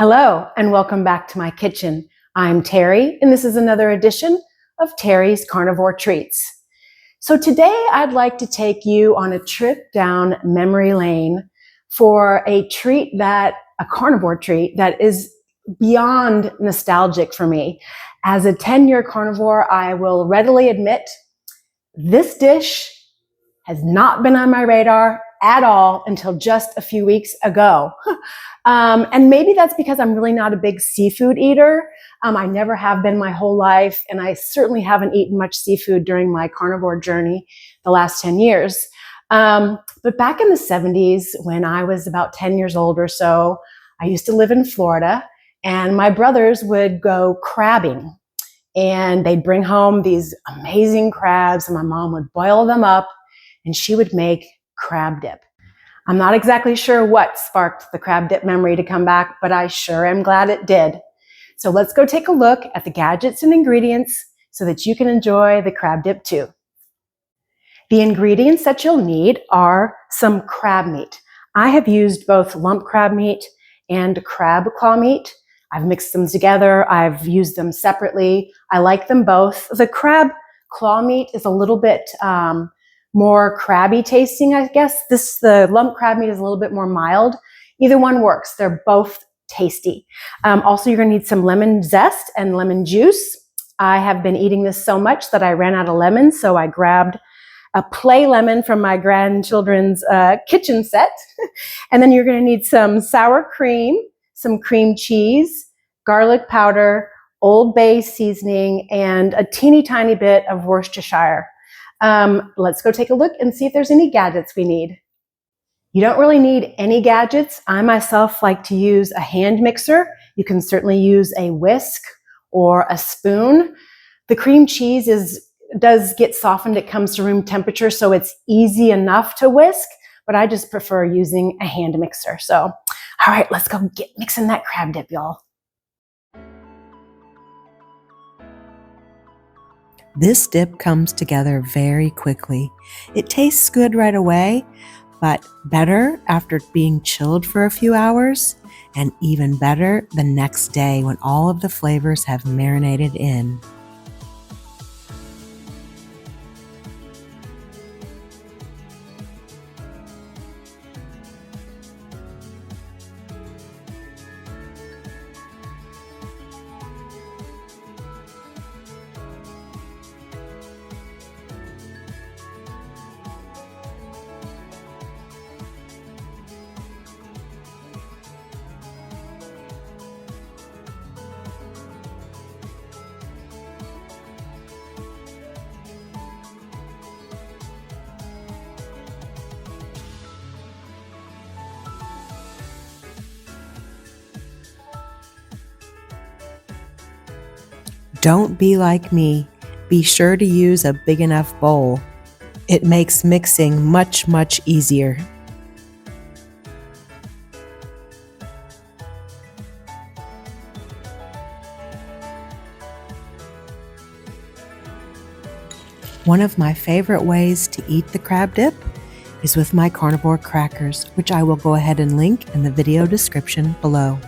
Hello, and welcome back to my kitchen. I'm Terry, and this is another edition of Terry's Carnivore Treats. So today I'd like to take you on a trip down memory lane for a carnivore treat that is beyond nostalgic for me. As a 10-year carnivore, I will readily admit this dish has not been on my radar at all until just a few weeks ago. And maybe that's because I'm really not a big seafood eater. I never have been my whole life, and I certainly haven't eaten much seafood during my carnivore journey the last 10 years. But back in the 70s, when I was about 10 years old or so, I used to live in Florida, and my brothers would go crabbing. And they'd bring home these amazing crabs, and my mom would boil them up, and she would make crab dip. I'm not exactly sure what sparked the crab dip memory to come back, but I sure am glad it did. So let's go take a look at the gadgets and ingredients so that you can enjoy the crab dip too. The ingredients that you'll need are some crab meat. I have used both lump crab meat and crab claw meat. I've mixed them together. I've used them separately. I like them both. The crab claw meat is a little bit more crabby tasting, I guess. The lump crab meat is a little bit more mild. Either one works. They're both tasty. Also, you're gonna need some lemon zest and lemon juice. I have been eating this so much that I ran out of lemons, so I grabbed a play lemon from my grandchildren's kitchen set. And then you're gonna need some sour cream, some cream cheese, garlic powder, Old Bay seasoning, and a teeny tiny bit of Worcestershire. Let's go take a look and see if there's any gadgets we need. You don't really need any gadgets. I myself like to use a hand mixer. You can certainly use a whisk or a spoon. The cream cheese does get softened. It comes to room temperature, so it's easy enough to whisk, but I just prefer using a hand mixer. So, all right, let's go get mixing that crab dip, y'all. This dip comes together very quickly. It tastes good right away, but better after being chilled for a few hours, and even better the next day when all of the flavors have marinated in. Don't be like me. Be sure to use a big enough bowl. It makes mixing much, much easier. One of my favorite ways to eat the crab dip is with my carnivore crackers, which I will go ahead and link in the video description below.